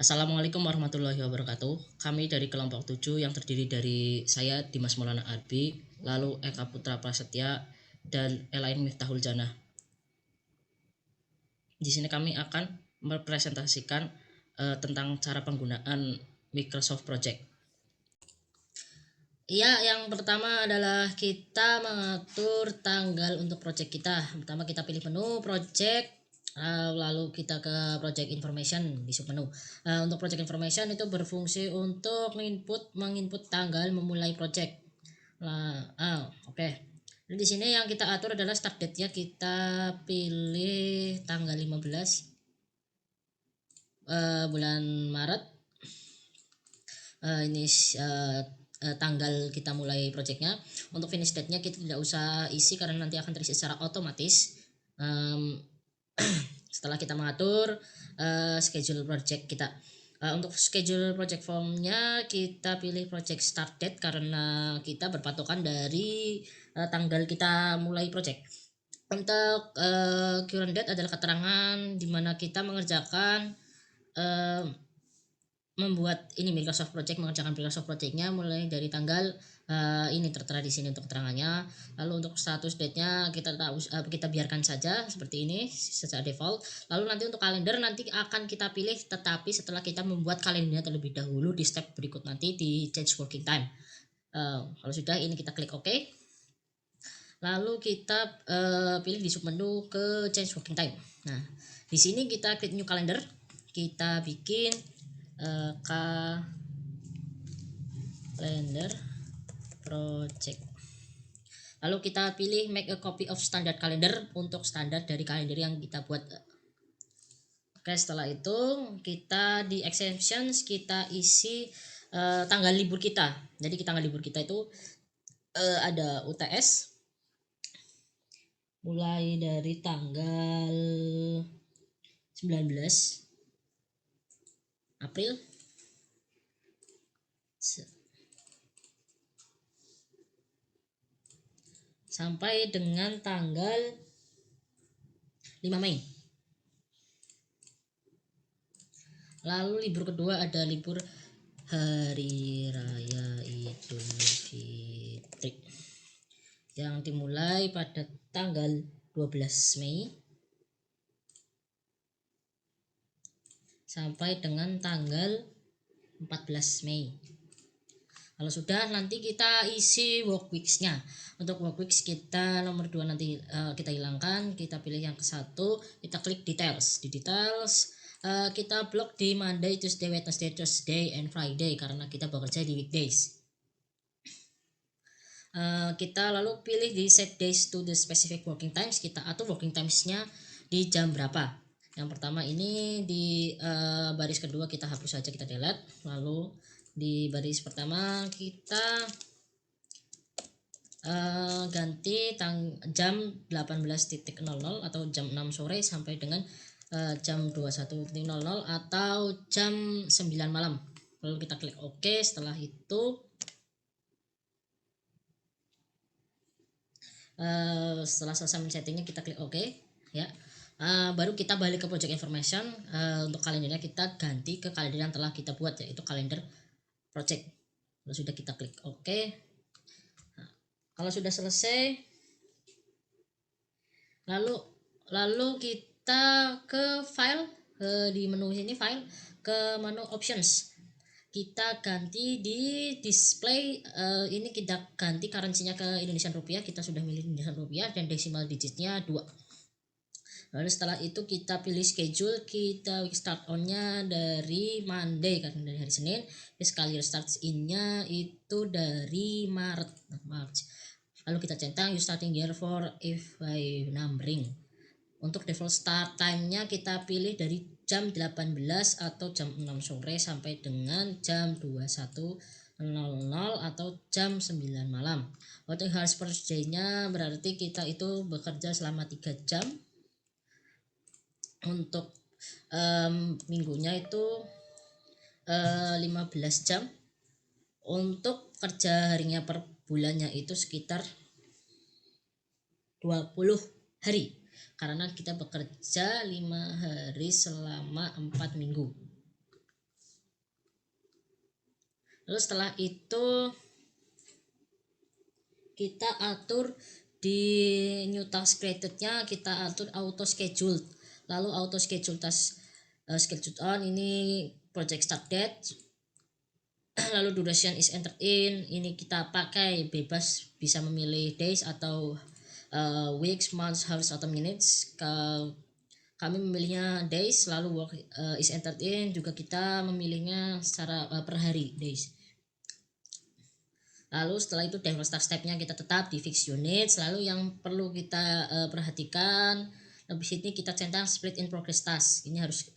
Assalamualaikum warahmatullahi wabarakatuh. Kami dari kelompok 7 yang terdiri dari saya Dimas Maulana Arbi, lalu Eka Putra Prasetya, dan Elain Miftahul Janah. Di sini kami akan mempresentasikan tentang cara penggunaan Microsoft Project. Iya, yang pertama adalah kita mengatur tanggal untuk project kita. Pertama kita pilih menu project, lalu kita ke project information di submenu. Untuk project information itu berfungsi untuk menginput tanggal memulai project. Oke. Di sini yang kita atur adalah start date-nya, kita pilih tanggal 15 bulan Maret. Ini tanggal kita mulai projectnya. Untuk finish date-nya kita tidak usah isi karena nanti akan terisi secara otomatis setelah kita mengatur schedule project kita. Untuk schedule project formnya kita pilih project start date karena kita berpatokan dari tanggal kita mulai project. Untuk current date adalah keterangan di mana kita mengerjakan membuat ini Microsoft Project, mengerjakan Microsoft Project-nya mulai dari tanggal ini tertera di sini untuk keterangannya. Lalu untuk status date-nya kita biarkan saja seperti ini secara default. Lalu nanti untuk kalender nanti akan kita pilih, tetapi setelah kita membuat kalendernya terlebih dahulu di step berikut nanti di change working time. Kalau sudah ini kita klik OK. Lalu kita pilih di submenu ke change working time. Nah, di sini kita klik new calendar, kita bikin calendar project. Lalu kita pilih make a copy of standard calendar untuk standar dari kalender yang kita buat. Oke, setelah itu kita di exceptions kita isi tanggal libur kita. Jadi tanggal libur kita itu ada UTS mulai dari tanggal 19 April sampai dengan tanggal 5 Mei. Lalu libur kedua ada libur Hari Raya Idul Fitri yang dimulai pada tanggal 12 Mei sampai dengan tanggal 14 Mei. Kalau sudah nanti kita isi work weeks-nya. Untuk work weeks kita nomor 2 nanti kita hilangkan, kita pilih yang ke-1, kita klik details. Di details kita blok di Monday, Tuesday, Wednesday, Thursday, and Friday karena kita bekerja di weekdays. Kita lalu pilih di set days to the specific working times, kita atur working times-nya di jam berapa. Yang pertama ini di baris kedua kita hapus saja, kita delete. Lalu di baris pertama kita ganti jam 18.00 atau jam 6 sore sampai dengan jam 21.00 atau jam 9 malam. Lalu kita klik OK. Setelah itu setelah selesai men-settingnya kita klik OK ya. Baru kita balik ke project information. Untuk kalendernya kita ganti ke kalender yang telah kita buat, yaitu kalender project. Lalu sudah kita klik OK. Kalau sudah selesai, lalu kita ke file, di menu sini file, ke menu options. Kita ganti di display, ini kita ganti currency-nya ke Indonesian rupiah, kita sudah milih Indonesian rupiah dan decimal digitnya 2. Lalu setelah itu kita pilih schedule, kita start on-nya dari Monday karena dari hari Senin. Sekali start in-nya itu dari Maret. Lalu kita centang use starting year for if by numbering. Untuk default start time-nya kita pilih dari jam 18 atau jam 6 sore sampai dengan jam 21.00 atau jam 9 malam. Untuk hours per day-nya berarti kita itu bekerja selama 3 jam. Untuk minggunya itu 15 jam. Untuk kerja harinya per bulannya itu sekitar 20 hari karena kita bekerja 5 hari selama 4 minggu. Lalu setelah itu kita atur di new task created-nya, kita atur auto schedule. Lalu auto schedule task schedule on, ini project start date. Lalu duration is entered in, ini kita pakai bebas, bisa memilih days atau weeks, months, hours atau minutes. Kami memilihnya days. Lalu work is entered in, juga kita memilihnya secara per hari, days. Lalu setelah itu develop step-stepnya kita tetap di fix unit. Lalu yang perlu kita perhatikan, lebih sini kita centang split in progress task. Ini harus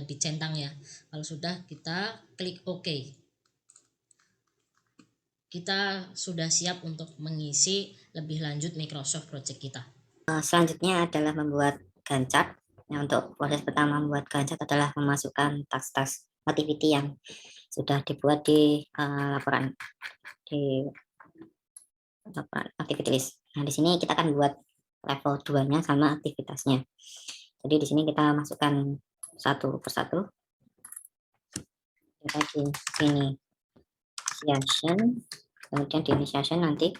dicentang ya. Kalau sudah, kita klik OK. Kita sudah siap untuk mengisi lebih lanjut Microsoft Project kita. Selanjutnya adalah membuat Gantt chart. Nah, untuk proses pertama membuat Gantt chart adalah memasukkan task-task activity yang sudah dibuat di laporan activity list. Nah, di sini kita akan buat level 2-nya sama aktivitasnya. Jadi di sini kita masukkan satu persatu. Kita di sini initiation, kemudian di initiation nanti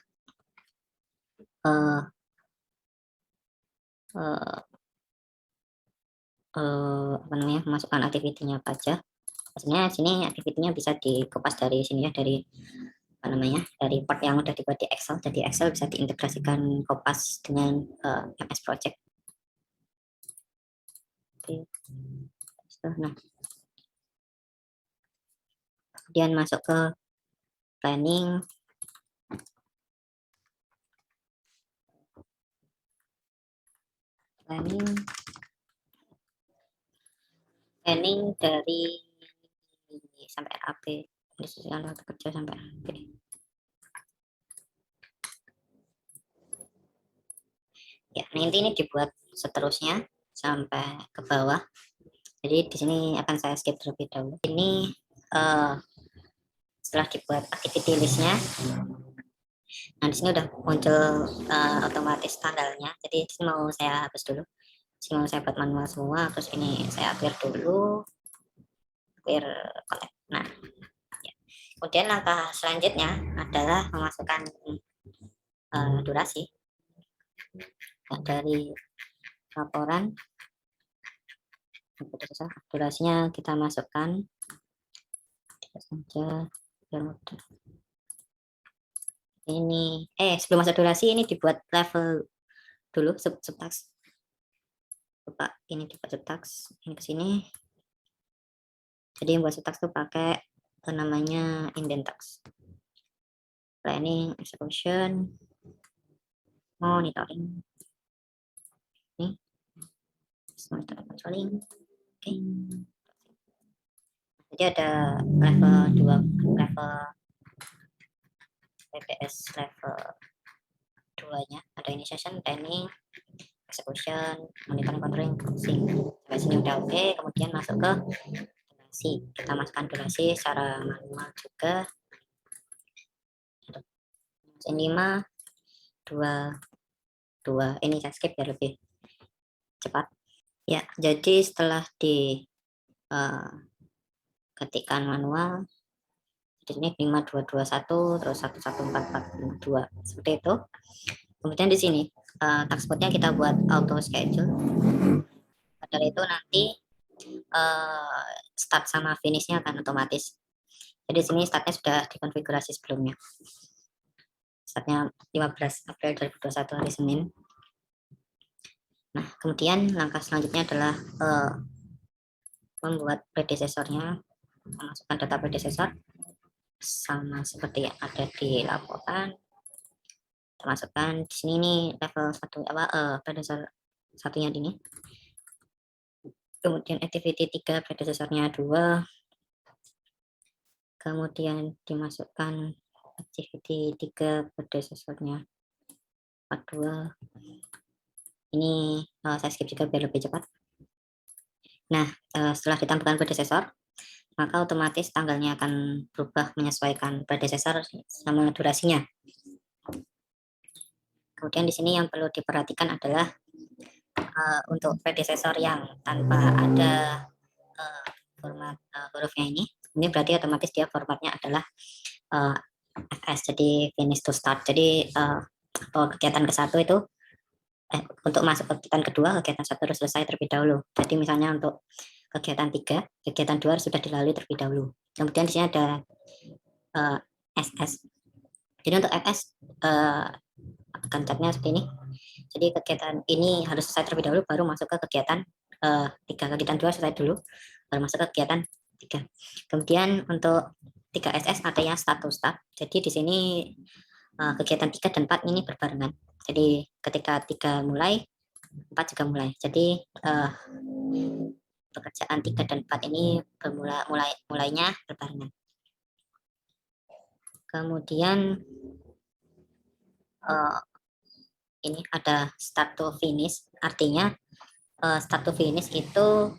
apa namanya, masukkan aktivitinya apa aja. Sebenarnya sini aktivitinya bisa dikopas dari sini ya, dari apa namanya, dari part yang udah dibuat di Excel. Jadi Excel bisa diintegrasikan kopas dengan MS Project. Oke. Nah, kemudian masuk ke planning. Planning dari sampai AP, diskusi kerja sampai AP. Ya, nanti ini dibuat seterusnya sampai ke bawah. Jadi di sini akan saya skip terlebih dahulu. Ini setelah dibuat activity listnya, nah di sini udah muncul otomatis tanggalnya. Jadi di sini mau saya hapus dulu. Di sini mau saya buat manual semua. Terus ini saya clear dulu, clear collect. Nah, ya. Kemudian langkah selanjutnya adalah memasukkan durasi. Nah, dari laporan durasinya kita masukkan saja ini. Sebelum masuk durasi ini dibuat level dulu, subtask. Coba ini dibuat subtask, ini ke sini. Jadi yang buat subtask tuh pakai namanya indent task. Planning, execution, monitoring. Ini monitoring, controlling. Oke. Jadi ada level 2, level PPS level 2-nya. Ada initiation, planning, execution, monitoring, controlling, closing. Sampai sini udah oke. Kemudian masuk ke durasi. Kita masukkan durasi secara manual juga. 5, 2, 2. Ini saya skip biar lebih cepat. Ya, jadi setelah di ketikkan manual, di sini 5221 terus 11442 seperti itu. Kemudian di sini taskboardnya kita buat auto schedule. Dari itu nanti start sama finishnya akan otomatis. Jadi sini startnya sudah dikonfigurasi sebelumnya. Startnya 15 April 2021 hari Senin. Nah, kemudian langkah selanjutnya adalah membuat predecesornya, memasukkan data predecessor sama seperti yang ada di laporan. Kita masukkan di sini nih level 1 predecessor satunya ini. Kemudian activity 3 predecesornya 2. Kemudian dimasukkan activity 3 predecesornya 42. Ini saya skip juga biar lebih cepat. Nah, setelah ditambahkan predecessor, maka otomatis tanggalnya akan berubah menyesuaikan predecessor sama durasinya. Kemudian di sini yang perlu diperhatikan adalah untuk predecessor yang tanpa ada format hurufnya ini ini berarti otomatis dia formatnya adalah FS, jadi finish to start. Jadi kegiatan ke-1 itu untuk masuk ke kegiatan kedua, kegiatan 1 harus selesai terlebih dahulu. Jadi misalnya untuk kegiatan 3, kegiatan 2 harus sudah dilalui terlebih dahulu. Kemudian di sini ada SS. Jadi untuk FS akan catnya seperti ini. Jadi kegiatan ini harus selesai terlebih dahulu baru masuk ke kegiatan 3. Kegiatan 2 selesai dulu baru masuk ke kegiatan 3. Kemudian untuk 3SS ada yang start to start. Jadi di sini kegiatan 3 dan 4 ini berbarengan. Jadi ketika 3 mulai, 4 juga mulai. Jadi pekerjaan 3 dan 4 ini mulainya berbarengan. Kemudian ini ada start to finish, artinya start to finish itu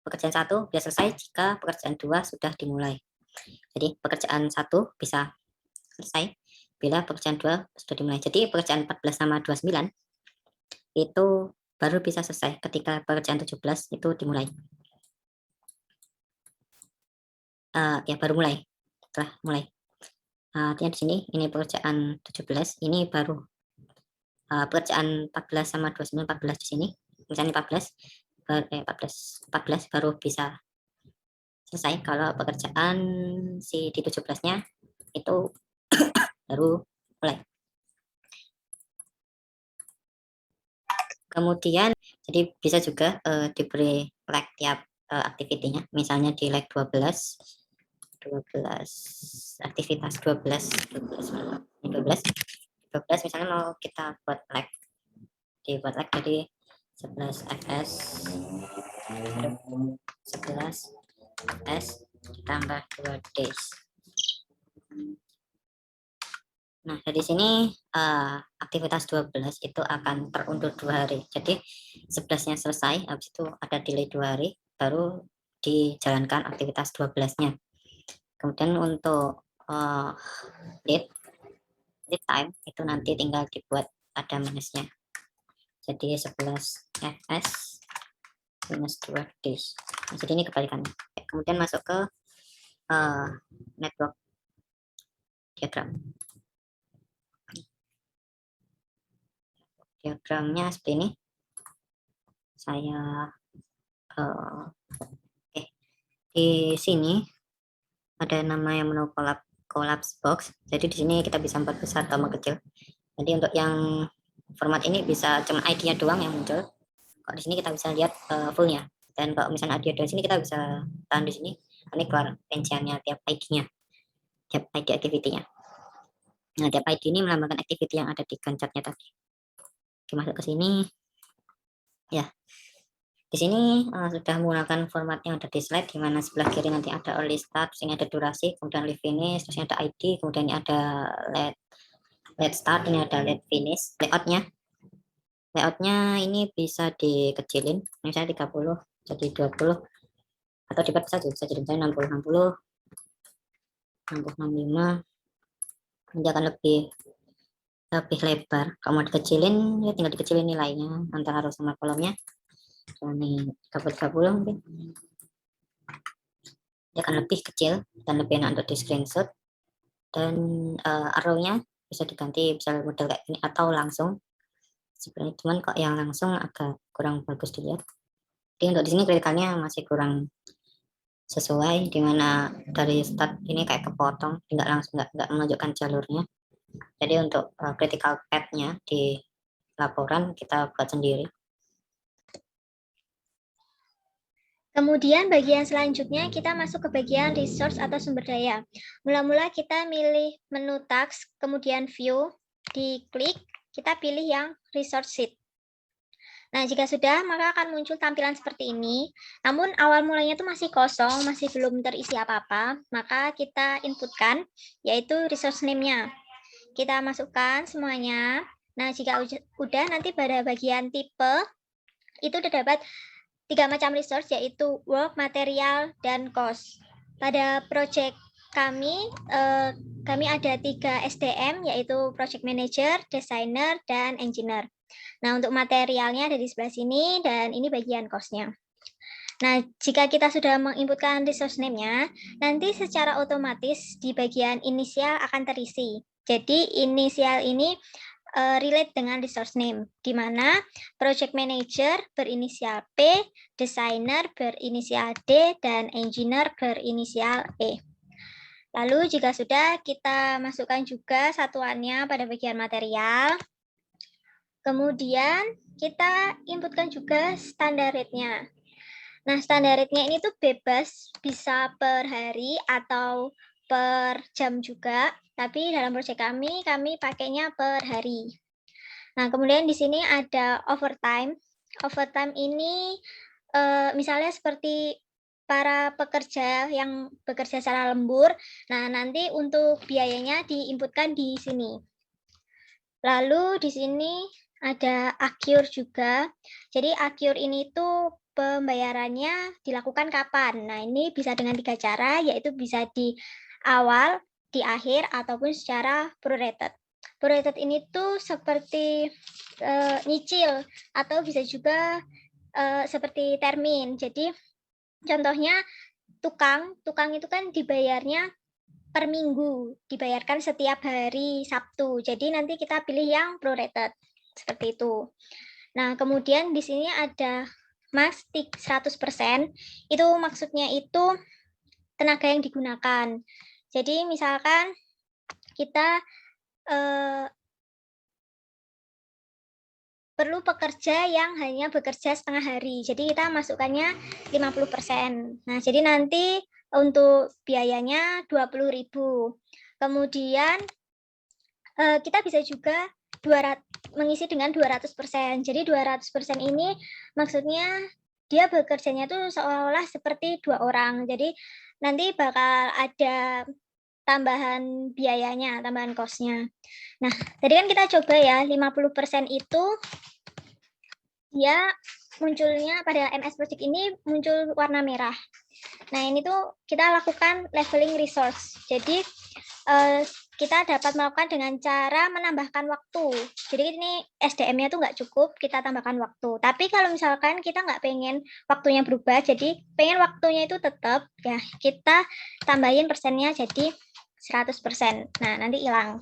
pekerjaan 1 bisa selesai jika pekerjaan 2 sudah dimulai. Jadi pekerjaan 1 bisa selesai bila pekerjaan 2 sudah dimulai. Jadi pekerjaan 14 sama 29 itu baru bisa selesai ketika pekerjaan 17 itu dimulai. Ya baru mulai, setelah mulai. Artinya di sini ini pekerjaan 17, ini baru pekerjaan 14 sama 29, 14 di sini. Misalnya 14 baru bisa selesai kalau pekerjaan si di 17-nya itu baru mulai. Kemudian jadi bisa juga diberi lag tiap aktivitinya, misalnya di lag 12 aktivitas 12 misalnya mau kita buat lag, dibuat lag jadi 11 fs 11 fs ditambah 2 days. Nah, dari sini aktivitas 12 itu akan terundur 2 hari. Jadi 11-nya selesai, habis itu ada delay 2 hari, baru dijalankan aktivitas 12-nya. Kemudian untuk lead time itu nanti tinggal dibuat ada minusnya. Jadi 11 fs minus 2 days. Nah, jadi ini kebalikannya. Kemudian masuk ke network diagram. Diagramnya seperti ini. Saya di sini ada nama yang menu collapse box. Jadi di sini kita bisa buat besar atau kecil. Jadi untuk yang format ini bisa cuma ID-nya doang yang muncul. Kalau di sini kita bisa lihat fullnya. Dan kalau misalnya ID di sini kita bisa tahan di sini. Ini keluar rinciannya tiap ID-nya, tiap ID activity-nya. Nah, tiap ID ini melambangkan activity yang ada di gancatnya tadi. Oke, masuk ke sini. Ya, di sini sudah menggunakan format yang ada di slide, di mana sebelah kiri nanti ada early start, terus ini ada durasi, kemudian live finish, terus ini ada ID, kemudian ini ada let start, ini ada let finish. Layoutnya ini bisa dikecilin, misalnya 30 jadi 20, atau dibuat saja bisa jadi misalnya 60 60 65. Nanti akan lebih lebar. Kalau mau dikecilin ya tinggal dikecilin nilainya antara row sama kolomnya. Ini 30 mungkin. Dia akan lebih kecil dan lebih enak untuk di screenshot. Dan arrow-nya bisa diganti bisa model kayak ini atau langsung. Sebenarnya cuman kok yang langsung agak kurang bagus dilihat. Jadi untuk di sini kritikalnya masih kurang sesuai, dimana dari start ini kayak kepotong, nggak langsung nggak menunjukkan jalurnya. Jadi untuk critical path-nya di laporan kita buat sendiri. Kemudian bagian selanjutnya kita masuk ke bagian resource atau sumber daya. Mula-mula kita milih menu task, kemudian view, diklik, kita pilih yang resource sheet. Nah, jika sudah, maka akan muncul tampilan seperti ini. Namun awal mulanya itu masih kosong, masih belum terisi apa-apa, maka kita inputkan, yaitu resource name-nya. Kita masukkan semuanya. Nah, jika udah, nanti pada bagian tipe, itu terdapat 3 macam resource, yaitu work, material, dan cost. Pada project kami ada 3 SDM, yaitu project manager, designer, dan engineer. Nah, untuk materialnya ada di sebelah sini, dan ini bagian cost-nya. Nah, jika kita sudah menginputkan resource name-nya, nanti secara otomatis di bagian inisial akan terisi. Jadi inisial ini relate dengan resource name, di mana project manager berinisial P, designer berinisial D, dan engineer berinisial E. Lalu jika sudah, kita masukkan juga satuannya pada bagian material. Kemudian kita inputkan juga standar rate-nya. Nah, standar rate-nya ini tuh bebas, bisa per hari atau per jam juga, tapi dalam proyek kami pakainya per hari. Nah, kemudian di sini ada overtime. Overtime ini misalnya seperti para pekerja yang bekerja secara lembur, nah nanti untuk biayanya diinputkan di sini. Lalu di sini ada akhir juga. Jadi akhir ini tuh pembayarannya dilakukan kapan? Nah, ini bisa dengan 3 cara, yaitu bisa di awal, di akhir, ataupun secara prorated. Prorated ini tuh seperti nyicil, atau bisa juga seperti termin. Jadi contohnya tukang itu kan dibayarnya per minggu, dibayarkan setiap hari Sabtu. Jadi nanti kita pilih yang prorated, seperti itu. Nah, kemudian di sini ada max 100%, itu maksudnya itu tenaga yang digunakan. Jadi misalkan kita perlu pekerja yang hanya bekerja setengah hari. Jadi kita masukkannya 50%. Nah, jadi nanti untuk biayanya 20.000. Kemudian kita bisa juga mengisi dengan 200%. Jadi 200% ini maksudnya dia bekerjanya tuh seolah-olah seperti 2 orang. Jadi nanti bakal ada tambahan biayanya, tambahan cost-nya. Nah, tadi kan kita coba ya, 50% itu dia munculnya pada MS Project ini muncul warna merah. Nah, ini tuh kita lakukan leveling resource. Jadi kita dapat melakukan dengan cara menambahkan waktu. Jadi ini SDM-nya tuh nggak cukup, kita tambahkan waktu. Tapi kalau misalkan kita nggak pengen waktunya berubah, jadi pengen waktunya itu tetap, ya kita tambahin persennya jadi 100%. Nah, nanti hilang.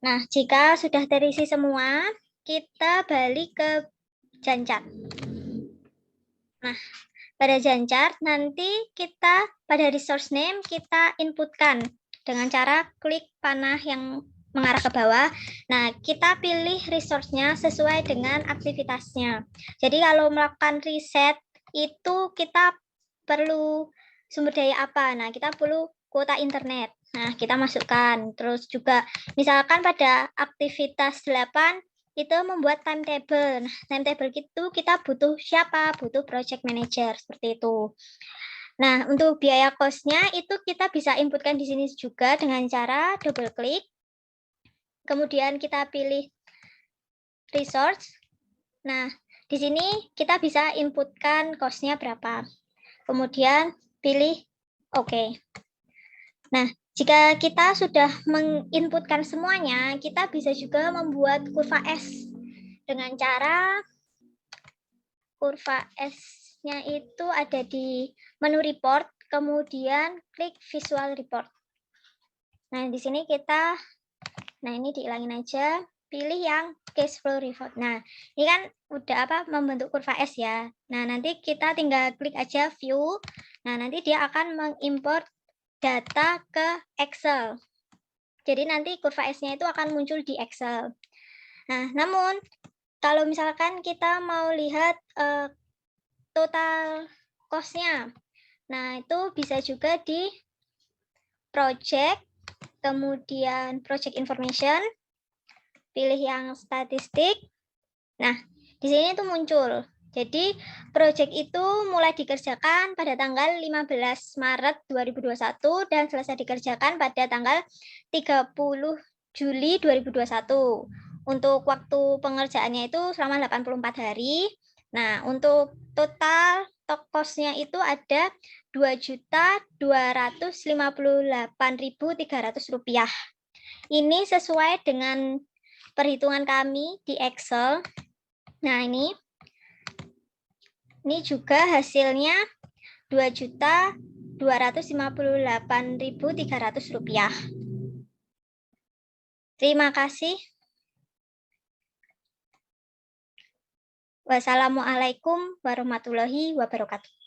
Nah, jika sudah terisi semua, kita balik ke Gantt. Nah, pada Gantt nanti kita pada resource name kita inputkan dengan cara klik panah yang mengarah ke bawah. Nah, kita pilih resource-nya sesuai dengan aktivitasnya. Jadi kalau melakukan riset itu kita perlu sumber daya apa? Nah, kita perlu kuota internet. Nah, kita masukkan. Terus juga misalkan pada aktivitas 8 itu membuat timetable. Nah, timetable itu kita butuh siapa? Butuh project manager, seperti itu. Nah, untuk biaya cost-nya itu kita bisa inputkan di sini juga dengan cara double klik. Kemudian kita pilih resource. Nah, di sini kita bisa inputkan cost-nya berapa. Kemudian pilih OK. Nah, jika kita sudah menginputkan semuanya, kita bisa juga membuat kurva S dengan cara kurva S-nya itu ada di menu report, kemudian klik visual report. Nah, di sini kita, nah ini dihilangin aja, pilih yang cash flow report. Nah, ini kan udah membentuk kurva S ya. Nah, nanti kita tinggal klik aja view. Nah, nanti dia akan mengimport data ke Excel. Jadi nanti kurva S-nya itu akan muncul di Excel. Nah, namun kalau misalkan kita mau lihat total cost-nya, nah itu bisa juga di project, kemudian project information, pilih yang statistik. Nah, di sini itu muncul. Jadi, project itu mulai dikerjakan pada tanggal 15 Maret 2021 dan selesai dikerjakan pada tanggal 30 Juli 2021. Untuk waktu pengerjaannya itu selama 84 hari. Nah, untuk total cost-nya itu ada Rp2.258.300. Ini sesuai dengan perhitungan kami di Excel. Nah, ini Ini juga hasilnya Rp2.258.300. Terima kasih. Wassalamualaikum warahmatullahi wabarakatuh.